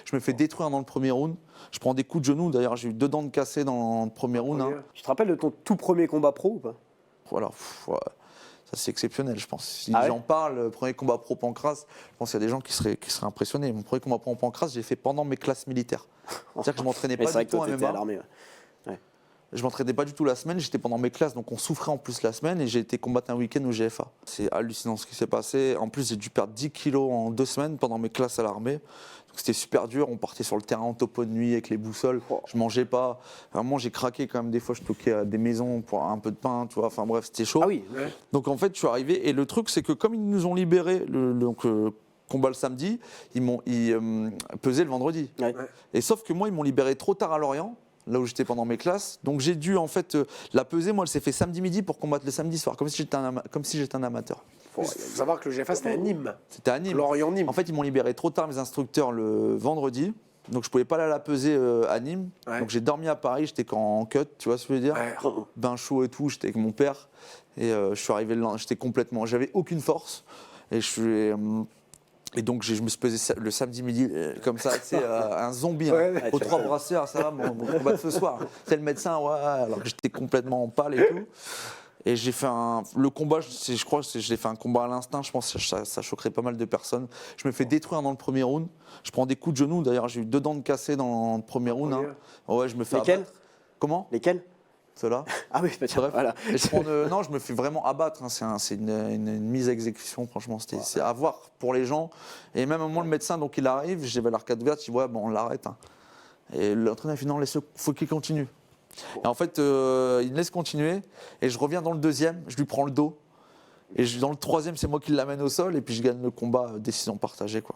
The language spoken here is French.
Je me fais détruire dans le premier round. Je prends des coups de genoux. D'ailleurs, j'ai eu 2 dents de cassées dans le premier round. Hein. Tu te rappelles de ton tout premier combat pro ou pas? Voilà. Ouais. Ça, c'est exceptionnel, je pense. Si Ah ouais j'en parle, le premier combat pro pancrace, je pense qu'il y a des gens qui seraient impressionnés. Mon premier combat pro pancrace, j'ai fait pendant mes classes militaires. C'est-à-dire que je m'entraînais Mais pas c'est vrai du que tout toi, en t'étais à MMA. l'armée. Je m'entraînais pas du tout la semaine, j'étais pendant mes classes, donc on souffrait en plus la semaine et j'ai été combattre un week-end au GFA. C'est hallucinant ce qui s'est passé. En plus, j'ai dû perdre 10 kilos en 2 semaines pendant mes classes à l'armée. Donc c'était super dur. On partait sur le terrain en topo de nuit avec les boussoles. Je mangeais pas. Vraiment, j'ai craqué quand même. Des fois, je toquais à des maisons pour un peu de pain, tu vois. Enfin bref, c'était chaud. Ah oui, ouais. Donc en fait, je suis arrivé et le truc, c'est que comme ils nous ont libérés, combat le samedi, ils m'ont pesé le vendredi. Ouais. Et sauf que moi, ils m'ont libéré trop tard à Lorient, là où j'étais pendant mes classes. Donc j'ai dû en fait la peser. Moi, elle s'est fait samedi midi pour combattre le samedi soir, comme si j'étais un amateur. Il faut savoir que le GFA, c'était à Nîmes. C'était à Nîmes. Lorient-Nîmes. En fait, ils m'ont libéré trop tard, mes instructeurs, le vendredi. Donc je pouvais pas aller la peser à Nîmes. Ouais. Donc j'ai dormi à Paris, j'étais en cut, tu vois ce que je veux dire. Ouais. Bain chaud et tout, j'étais avec mon père. Et je suis arrivé le lendemain, j'avais aucune force. Et donc je me suis pesé le samedi midi comme ça, c'est un zombie, Ouais, aux 3 brassières, ça va, mon combat de ce soir. C'est le médecin, ouais, alors que j'étais complètement en pâle et tout. Et j'ai fait le combat, je crois que j'ai fait un combat à l'instinct, je pense que ça choquerait pas mal de personnes. Je me fais détruire dans le premier round, je prends des coups de genoux, d'ailleurs j'ai eu 2 dents de cassées dans le premier round. Hein. Ouais, je me fais Lesquels? abattre. Comment? Lesquels? Ceux-là. Ah oui, bah tiens, Bref, voilà. non, je me fais vraiment abattre. Hein. C'est une mise à exécution, franchement. C'est à voir pour les gens. Et même à moi, le médecin, donc il arrive, j'avais l'arcade verte, il dit ouais, bon, on l'arrête. Hein. Et l'entraîneur il fait non, faut qu'il continue. Et en fait, il me laisse continuer. Et je reviens dans le deuxième, je lui prends le dos. Et dans le troisième, c'est moi qui l'amène au sol. Et puis je gagne le combat, décision partagée, quoi.